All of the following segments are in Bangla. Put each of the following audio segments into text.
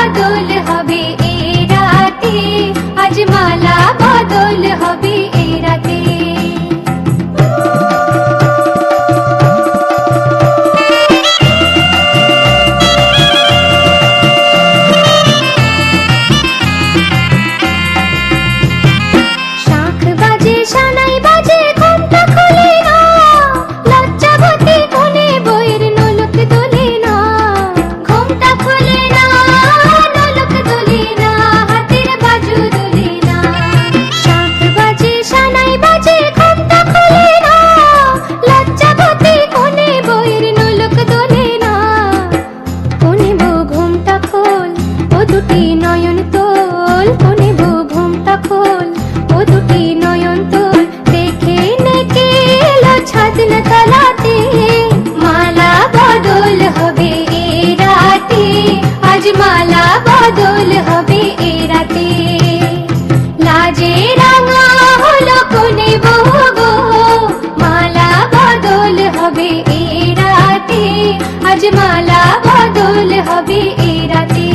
বদল হবে এই রাতে, আজ মালা বদল হবে এই রাতে। শাঁখ বাজে সানাই বাজে ঘুমটা খোলে না, লজ্জাবতী কোণে বইয়ের নোলক দোলে না। ঘুমটা খোলে না, নোলক দোলে না, হাতের বাজু দোলে না। শাঁখ বাজে সানাই বাজে ঘুমটা খোলে না, লজ্জাবতী কোণে বইয়ের নোলক দোলে না। কোণে বউ ঘুমটা খোল, ও দুটি নয়ন তোল। কোণে বউ ঘুমটা খোল, ও দুটি নয়ন তোল। দেখে নেকে এলো ছাদনা তলাতে, মালা বদল হবে এই রাতে, আজ মালা বদল হবে এই রাতে। লাজে রাঙা হলো কোণে বউ গো, মালা বদল হবে এই রাতে, আজ মালা বদল হবে এই রাতে।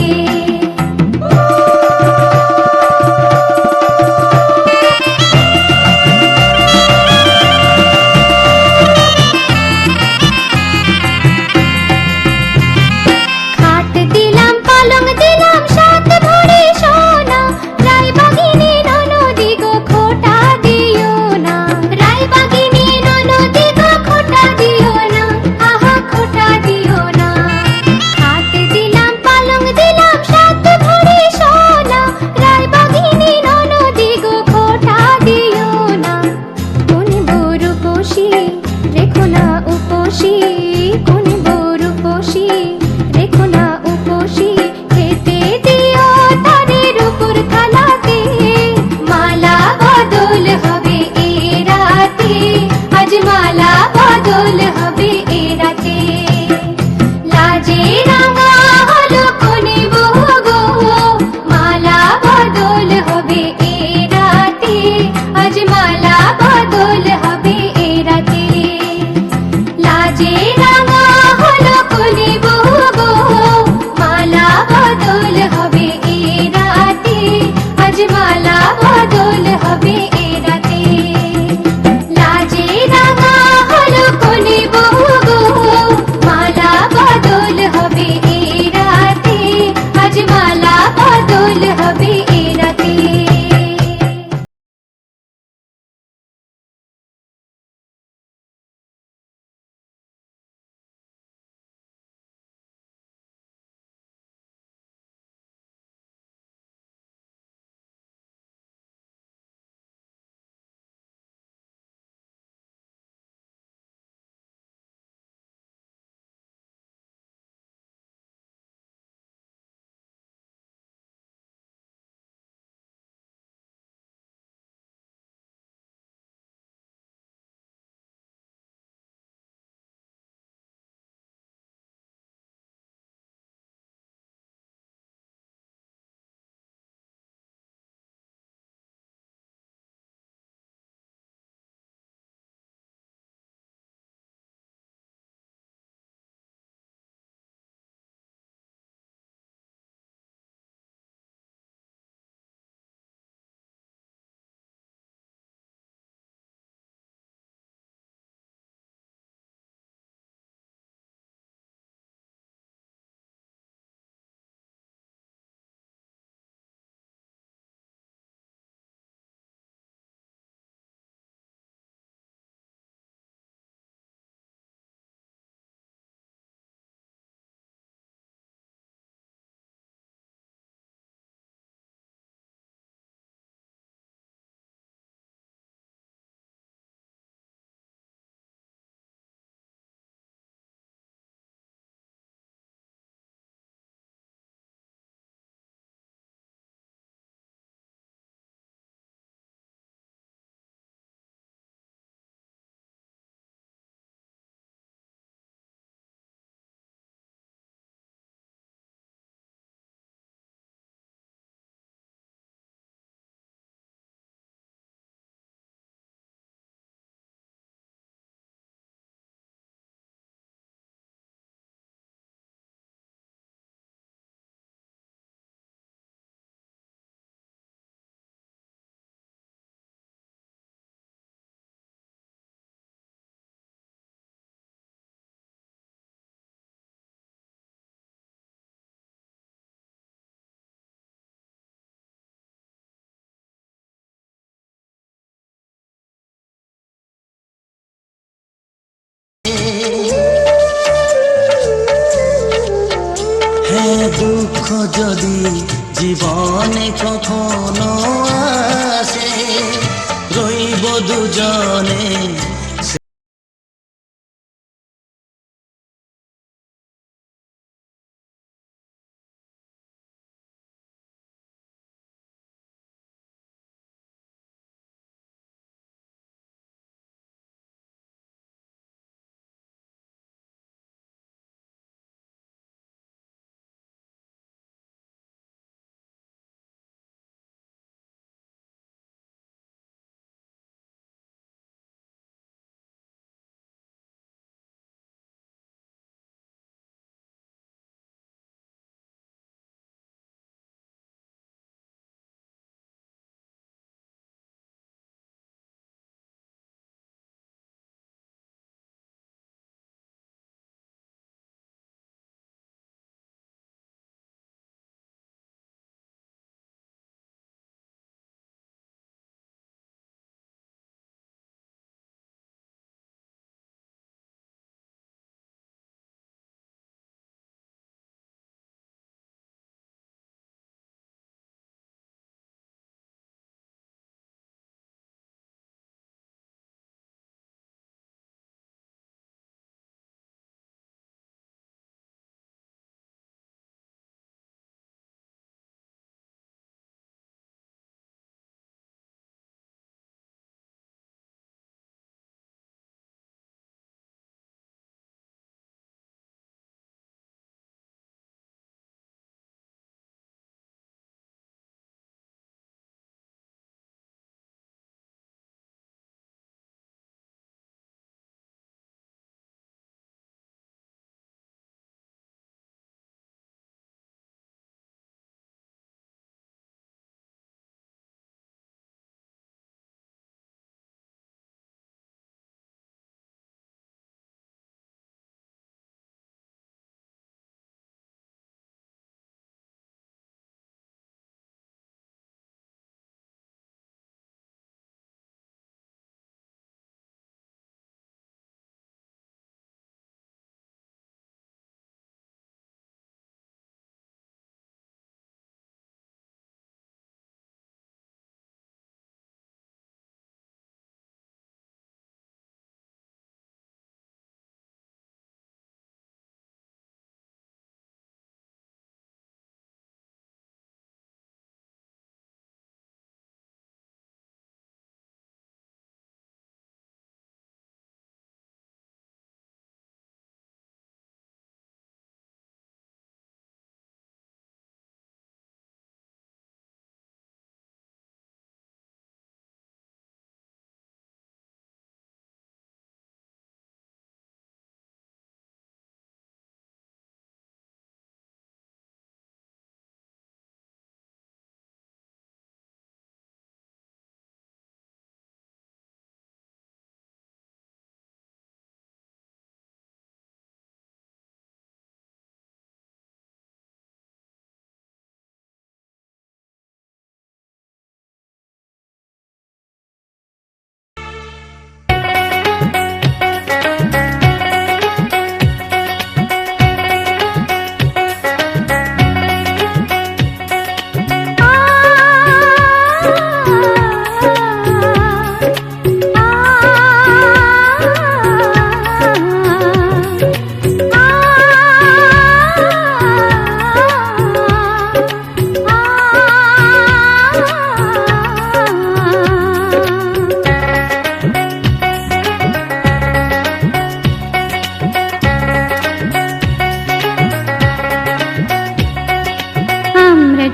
খাট দিলাম পালং দিলাম সাত ভরি সোনা, রায়বাগিনী ননদি গো খোটা দিও না। রায়বাগিনী ননদি গো খোটা দিও না, আহা খোটা দিও না। খাট দিলাম পালং দিলাম সাত ভরি সোনা, রায়বাগিনী ননদি গো খোটা দিও না। কোন বউ রূপসী রেখো না উপসী, কোন বউ রূপসী রেখো না উপসী। খেতে দিও তারের উপর থালাতে, মালা বদল হবে এই রাতে, আজ মালা বদল হবে এই রাতে। লাজে রাঙা হলো কোণে বউ গো, মালা বদল হবে এই রাতে, আজ মালা বদল হবে এই রাতে। লাজে রাঙা হলো কোণে বউ গো, মালা বদল হবে এই রাতে, আজ মালা বদল হবে এই রাতে। লাজে রাঙা হলো কোণে বউ দুঃখ যদি জীবনে কখনো আসে, রইব দুজনে।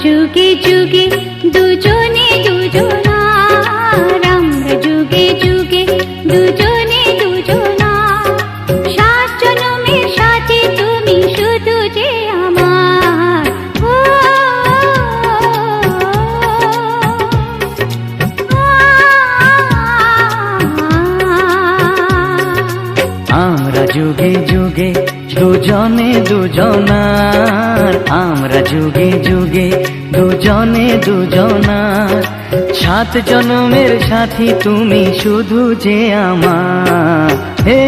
যুগে যুগে দুজনে দুজনার, আমরা যুগে যুগে দুজনে দুজনার, 7 জনমের সাথে তুমি শুধু যে আমার। আমরা যুগে যুগে দুজনে দুজনার, আমরা যুগে যুগে দুজনে দুজনার, 7 জনমের সাথী তুমি শুধু যে আমার। হে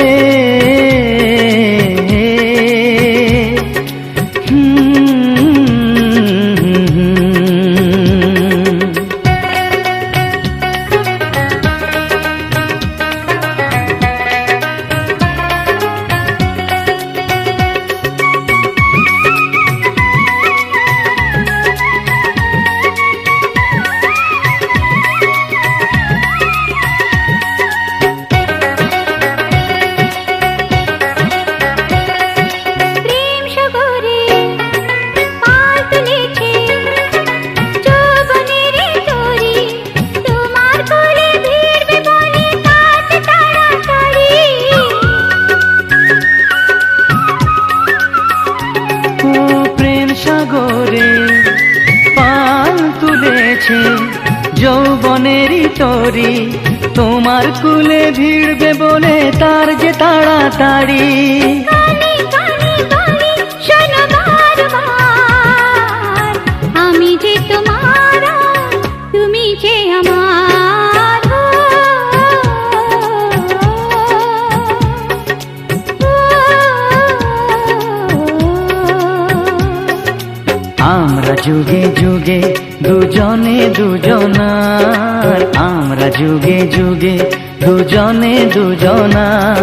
হে, তরি, তোমার কুলে ভিড়বে বলে তার যে তাড়াতাড়ি। কানে কানে বলি শোনো বারবার, আমি যে তোমার আর তুমি যে আমার। আমরা যুগে যুগে দুজনে দুজনার, আমরা যুগে যুগে দুজনে দুজনার।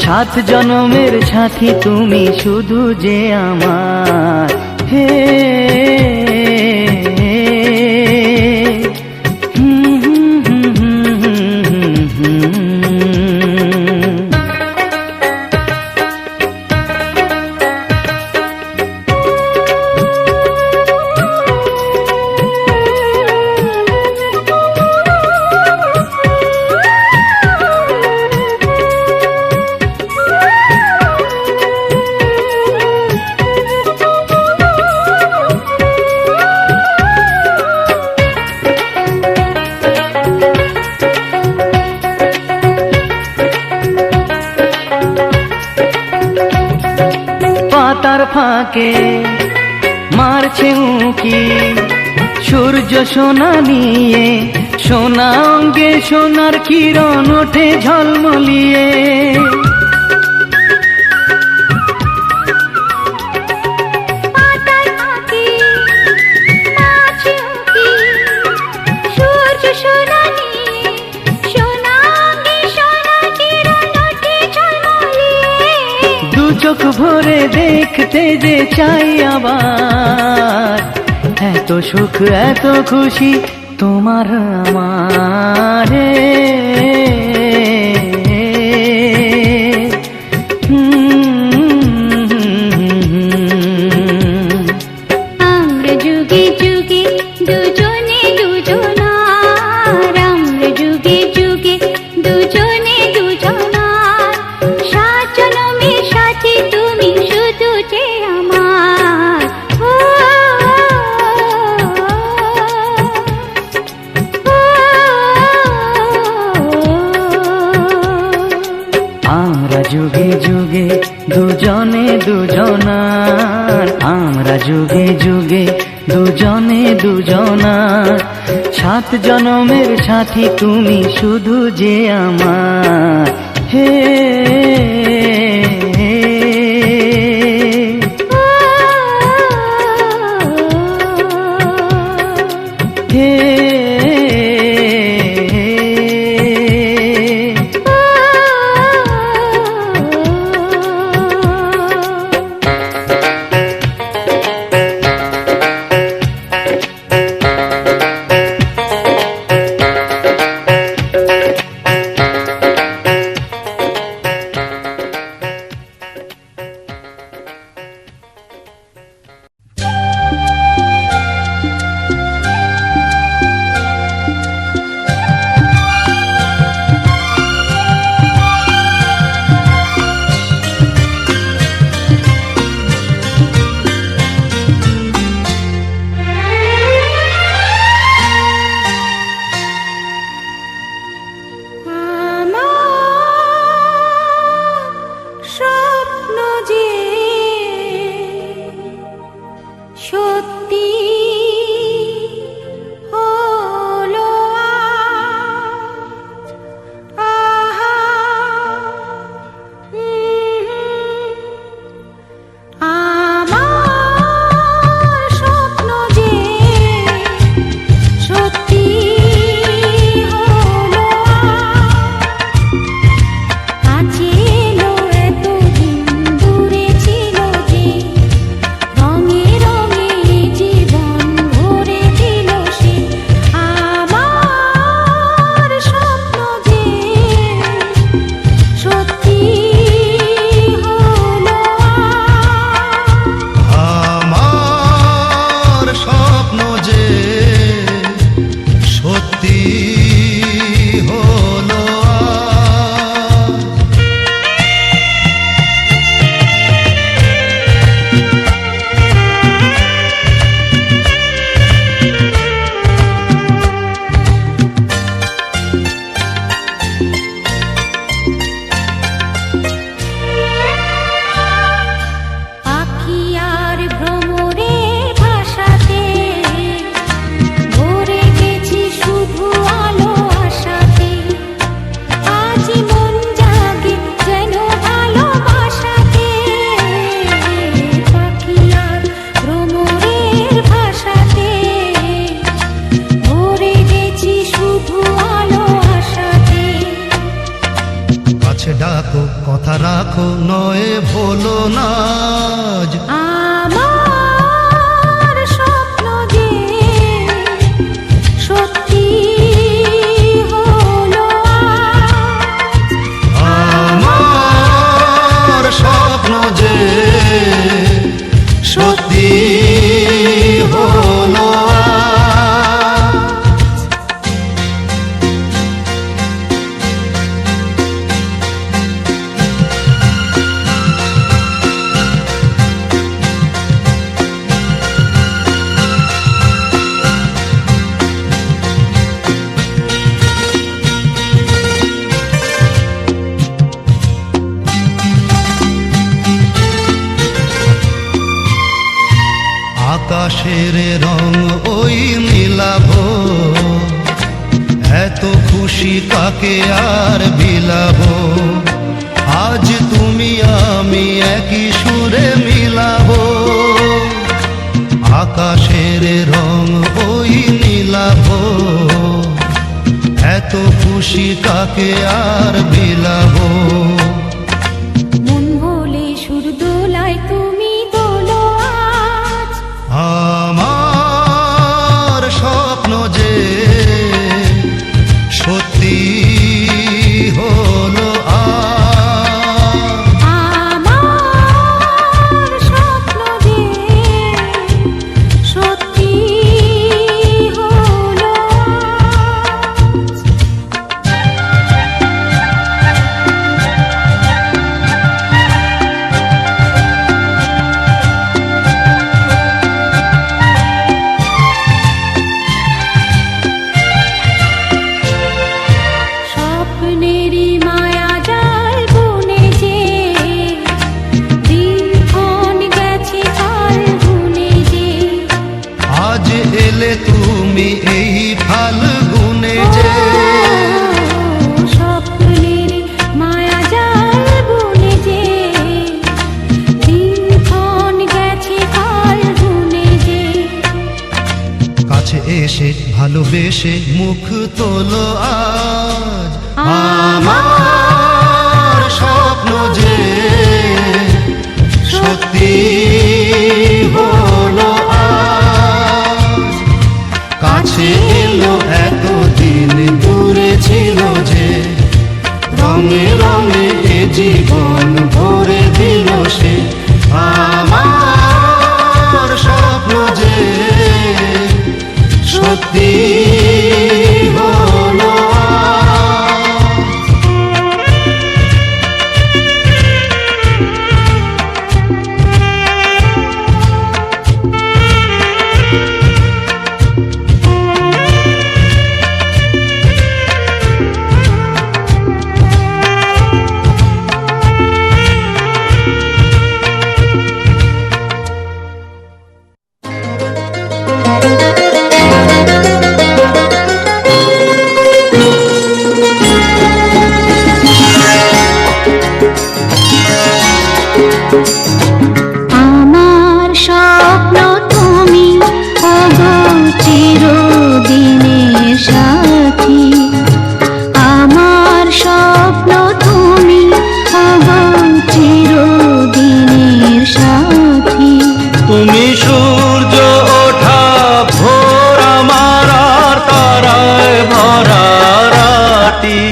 7 জনমের সাথী তুমি শুধু যে আমার। হে পাতার ফাঁকে মারছে উঁকি, সূর্য সোনা নিয়ে, সোনা অঙ্গে সোনার কিরণ ওঠে ঝলমলিয়ে। পাতার ফাঁকে মাছি উঁকি, সূর্য সোনা নিয়ে, সোনা অঙ্গে সোনার কিরণ ওঠে ঝলমলিয়ে। দু চোখ ভরে দেখতে যে চাই আবার, এত সুখ এত খুশি তোমার আমার। আমরা যুগে যুগে দুজনে দুজনার, আমরা যুগে যুগে দুজনে দুজনার। 7 জনমের সাথী তুমি শুধু যে আমার। আমরা যুগে যুগে দুজনে দুজনার, আমরা যুগে যুগে দুজনে দুজনার। 7 জনমের সাথী তুমি শুধু যে আমার। হে খুশি কাকে আর বিলাবো, আজ তুমি আমি একই সুরে মিলাবো। আকাশের রং ওই নীলাভো, এত খুশি কাকে আর বিলাবো। মন ভোলে সুর দোলায় তুমি দোলো আজ, আমার স্বপ্ন যে সত্যি হলো আজ। আমার স্বপ্ন যে সত্যি হলো আজ। স্বপ্নেরই মায়া জাল বুনে যে দিন গেছে কাল বুনে যে, আজ এলে তুমি এই ফাল্গুনে যে। স্বপ্নেরই মায়া জাল বুনে যে দিন গেছে কাল বুনে যে। কাছে এসে ভালোবেসে মুখ তোলো আজ, আমার স্বপ্ন যে সত্যি হলো আজ। কাছে এলো এতদিন দূরে ছিল যে, রঙে রঙে এ জীবন ভরে দিল সে। আমার স্বপ্ন যে সত্যি হলো আজ। আমার স্বপ্ন তুমি ওগো চিরদিনের সাথী, আমার স্বপ্ন তুমি ওগো চিরদিনের সাথী। তুমি সূর্য ওঠা ভোর আমার আর তারায় ভরা রাতি।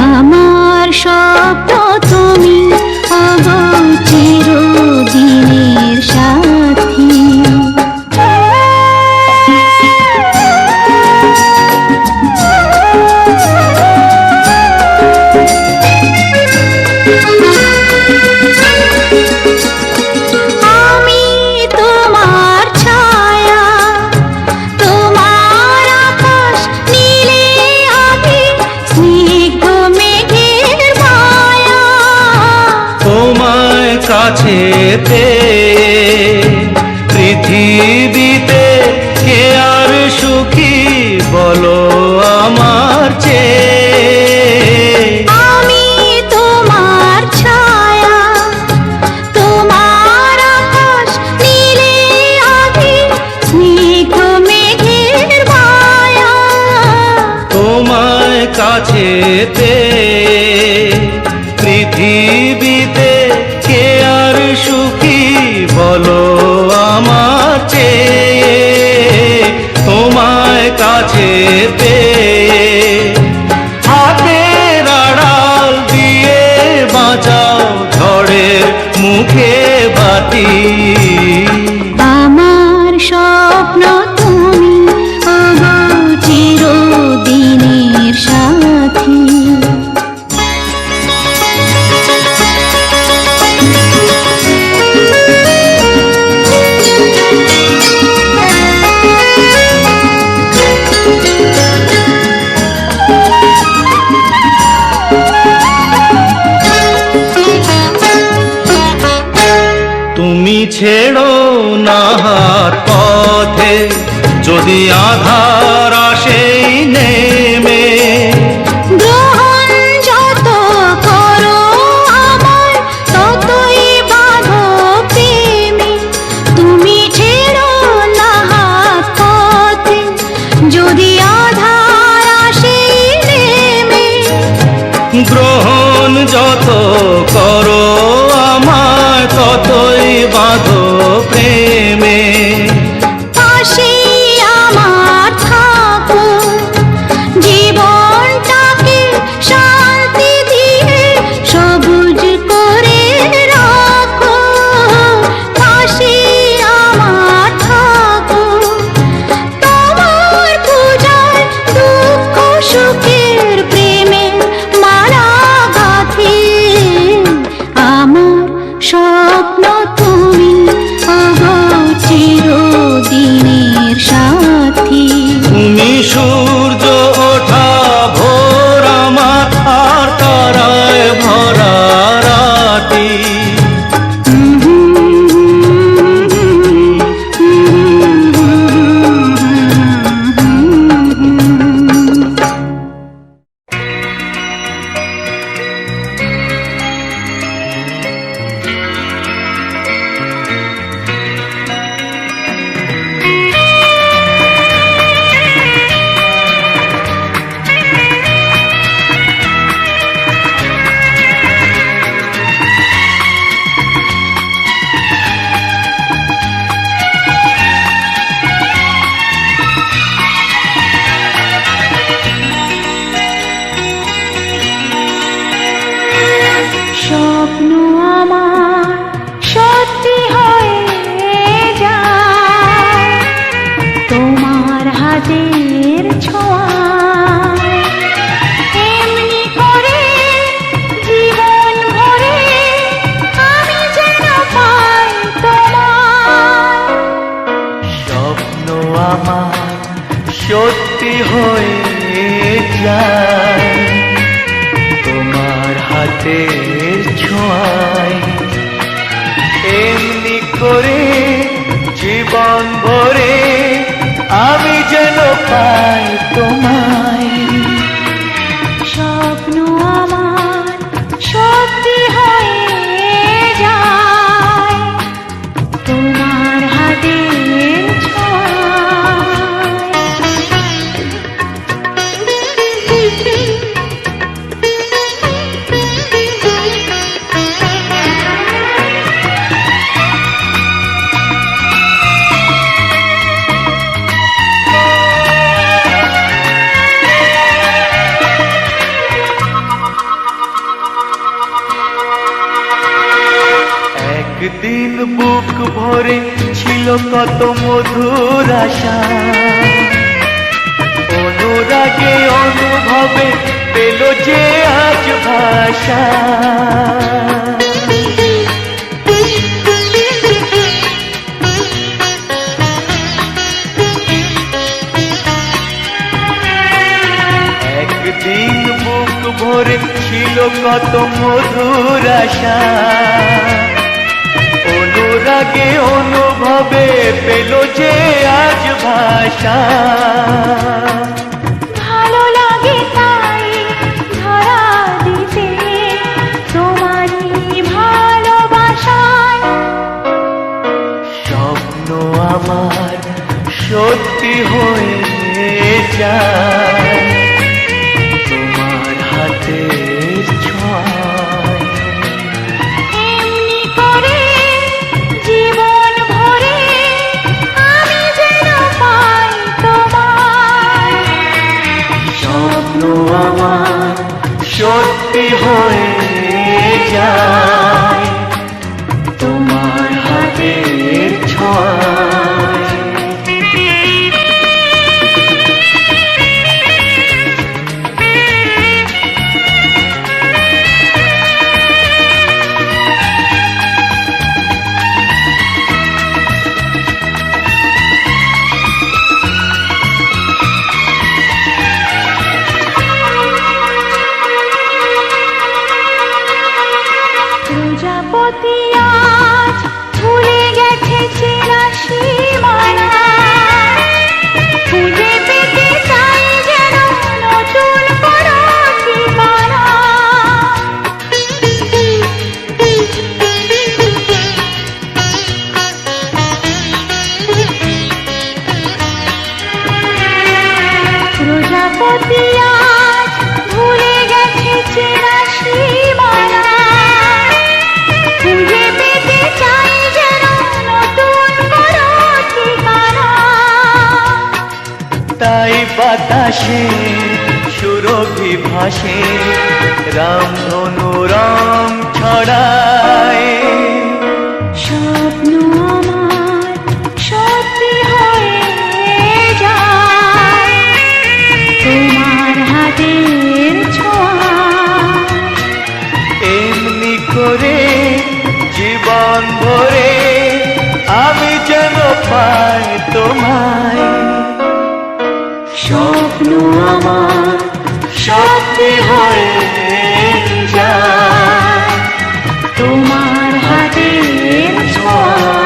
আমার স্বপ্ন তুমি ওগো চিরদিনের সাথী। আমি তোমার ছায়া, তোমার আকাশ নীলে আভি, স্নিগ্ধ মেঘের মায়া। তোমায় কাছে পেয়ে পৃথিবীতে কে আর সুখী বলো আমার চেয়ে। আমি তোমার ছায়া, তোমার আকাশ নীলে আভি, স্নিগ্ধ মেঘের মায়া। তোমায় কাছে পেয়ে পৃথিবীতে কে আর সুখী বলো আমার চেয়ে। তোমায় কাছে পেয়ে হাতের আড়াল দিয়ে বাঁচাও ঝড়ের মুখে বাতি। আমার স্বপ্ন তুমি ওগো চিরদিনের সাথী। তুমি ছেড়ো না হাত পথে যদি আধার আসে নেমে। আমার সত্যি হয়ে যায় তোমার হাতের ছোঁয়ায়। এমনি করে জীবন ভরে আমি যেন পাই তোমায়। স্বপ্ন আমার সত্যি হয়ে যায় তোমার হাতের একদিন বুক ভরে ছিল কত মধুর আশা, অনুরাগে অনুভবে পেল যে আজ ভাষা। একদিন বুক ভরে ছিল কত মধুর আশা, অনুরাগে অনুভবে পেল যে আজ ভাষা। ভালো লাগে তাই ধরা দিতে তোমারই ভালোবাসায়। স্বপ্ন আমার সত্যি হয়ে যায় তোমার হাতের ছোঁয়ায়। এমনি করে জীবন ভরে আমি যেন পাই তোমায়। স্বপ্ন আমার সত্যি হয়ে যায় তোমার হাতের ছোঁয়ায়। প্রজাপতি আজ ভুলে গেছে চেনা সীমানা, খুঁজে পেতে চাই যেন নতুন কোনো ঠিকানা। প্রজাপতি আজ ভুলে গেছে চেনা সীমানা, খুঁজে পেতে চাই যেন নতুন কোনো ঠিকানা। তাই বাতাসে সুরভি ভাসে রামধনু রং ছড়ায়। স্বপ্ন আমার সত্যি হয়ে যায় তোমার হাতের ছোঁয়ায়। এমনি করে জীবন ভরে আমি যেন পাই তোমায়। স্বপ্ন আমার সত্যি হয়ে যায় তোমার হাতের ছোঁয়ায়।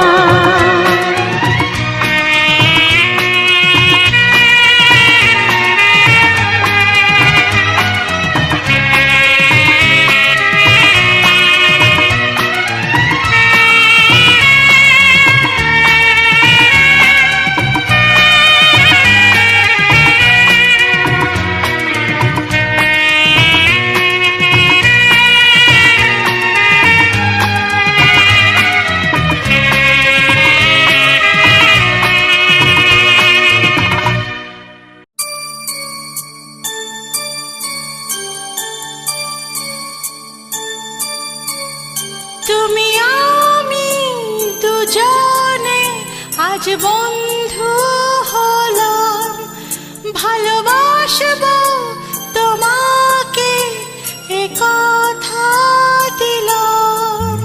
তুমি আমি দুজনে আজ বন্ধু হলাম, ভালোবাসবো তোমাকে এ কথা দিলাম।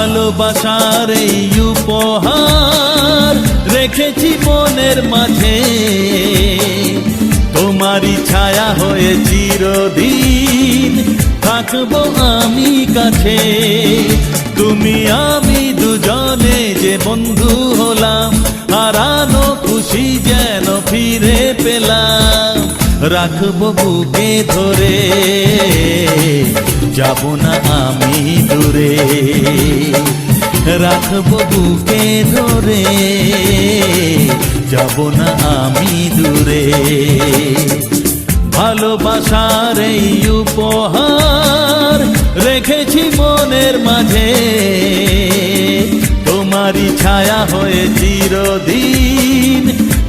ভালোবাসার এই উপহার রেখেছি মনের মাঝে, তোমারই ছায়া হয়ে চিরদিন থাকবো আমি কাছে। তুমি আমি দুজনে যে বন্ধু হলাম, হারানো খুশি যেন ফিরে পেলাম। রাখবো বুকে ধরে, যাব না আমি দূরে। রাখবো বুকে ধরে, যাব না আমি দূরে। ভালোবাসার এই উপহার রেখেছি মনের মাঝে, তোমারই ছায়া হয়ে চিরদিন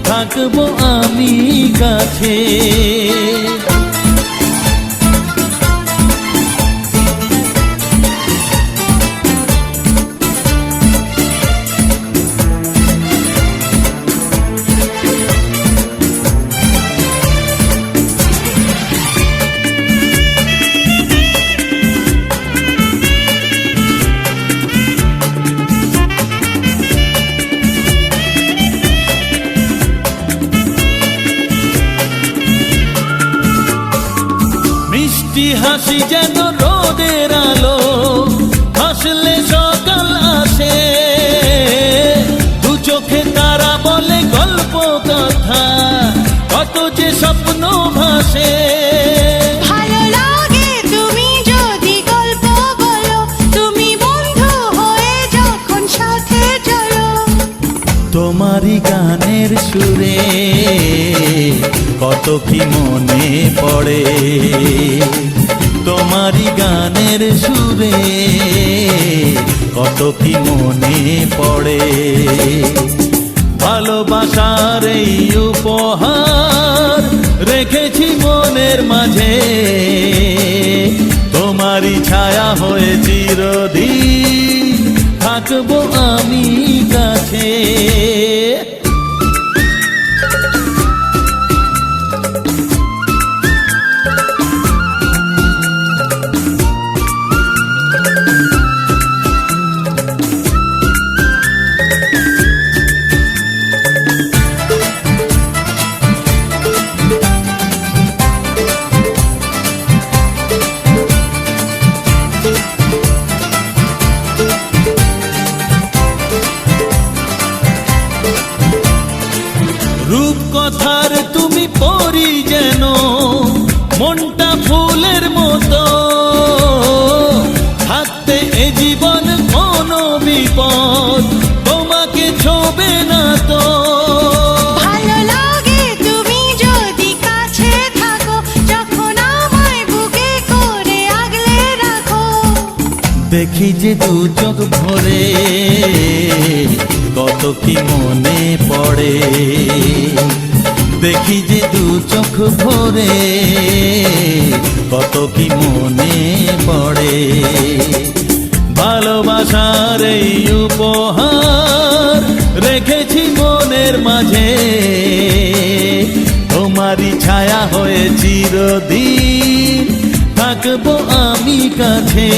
থাকবো আমি কাছে। মিষ্টি হাসি যেন রোদের আলো, হাসলে সকাল আসে। দু চোখে তারা বলে গল্প কথা, কত যে স্বপ্ন ভাসে। ভালো লাগে তুমি যদি গল্প বলো, তুমি বন্ধু হয়ে যখন সাথে চলো। তোমারই গানের সুরে কত কি মনে পড়ে, তোমারই গানের সুরে কত কি মনে পড়ে। ভালোবাসার এই উপহার রেখেছি মনের মাঝে, তোমারই ছায়া হয়ে চিরদিন থাকবো আমি কাছে। রূপকথার তুমি পরি যেন, মনটা ফুলের মতো। থাকতে এ জীবন কোনো বিপদ তোমাকে ছোবে না তো। ভালো লাগে তুমি যদি কাছে থাকো, যখন আমায় বুকে করে আগলে রাখো। দেখি যে দু চোখ ভরে কত কি মনে পড়ে, দেখি যে দু চোখ ভরে কত কি মনে পড়ে। ভালোবাসার এই উপহার রেখেছি মনের মাঝে, তোমারই ছায়া হয়ে চিরদিন থাকবো আমি কাছে।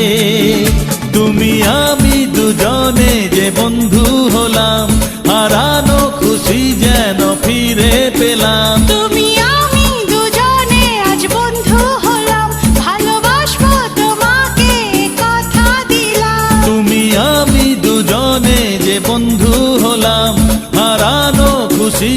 তুমি আমি দুজনে যে বন্ধু হলাম, হারানো খুশি যেন ফিরে পেলাম। তুমি আমি দুজনে আজ বন্ধু হলাম, ভালোবাসবো তোমাকে কথা দিলাম। তুমি আমি দুজনে যে বন্ধু হলাম, হারানো খুশি